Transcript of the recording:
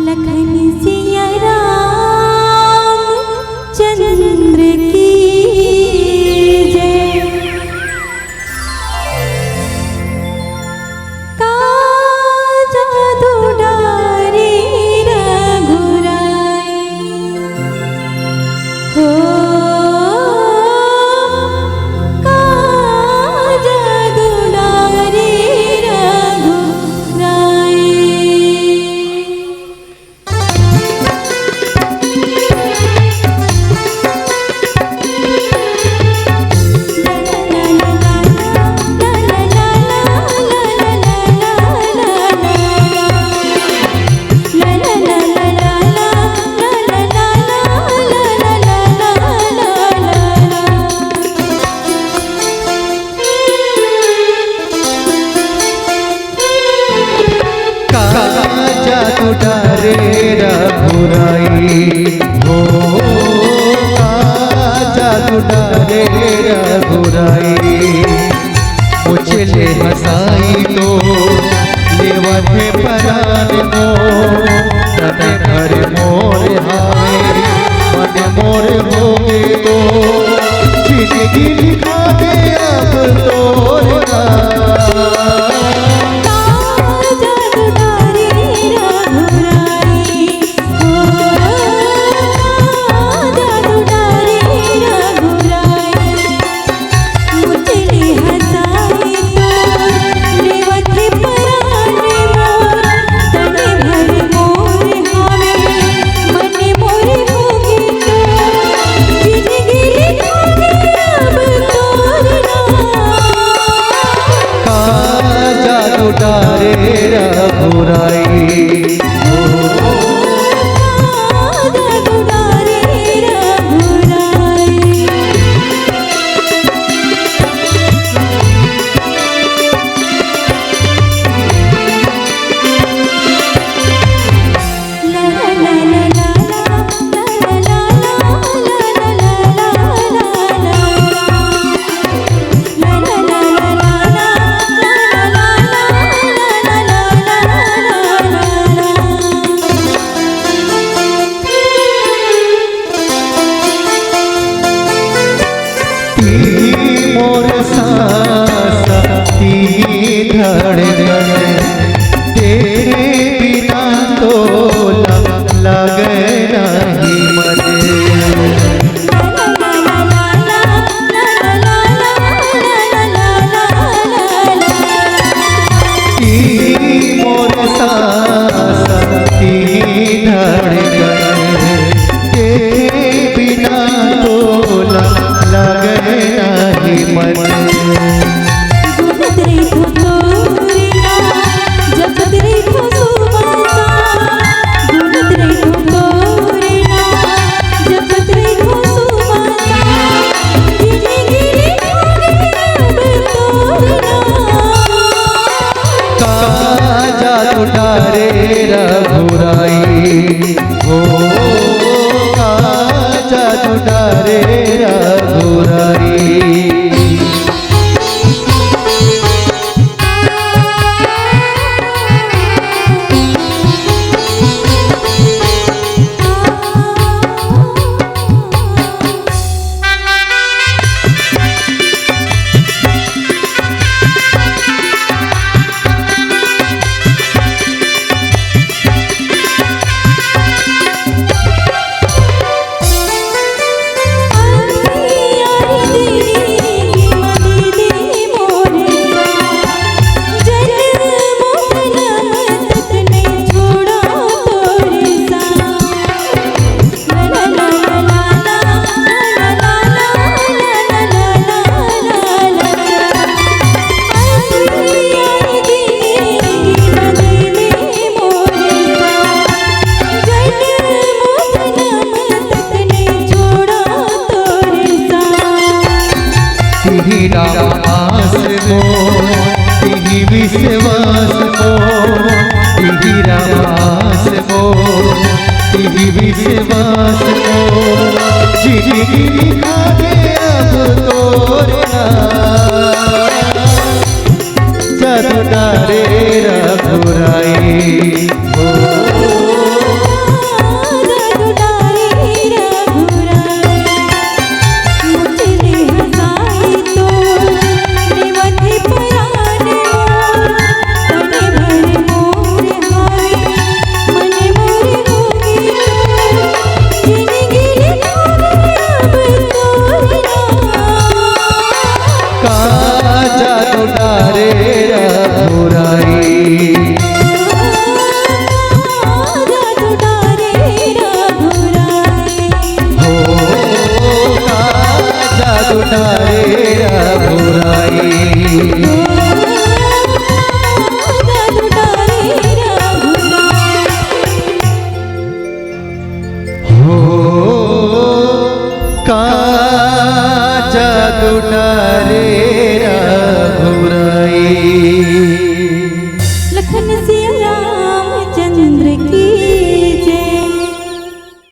लखन सिया राम चंद्र की जय। काजा दुलारी रघुराई हो, काजा दुलारी रघुराई। डरे रघुराई हो, जादू डरे रघुराई। उछले हसाई तो लेवते परान को, तन घर मोर हाय मन मोर होगे तो, जिंदगी लिखा दे अब तोर मोर सासा धड़कन, तेरे बिना तो लगे नहीं मन। मोर सासा धड़कन, तेरे बिना तो लगे नहीं मन। जादू डरे रघुराई हो, जादू डरे रघुराई। राम आस मोर तिहि विश्वास मोर, तिहि राम आस मोर तिहि विश्वास मोर। जिंदगी लिखा दे अब तोर जादू डरे रघुराई हो। का जादू डारे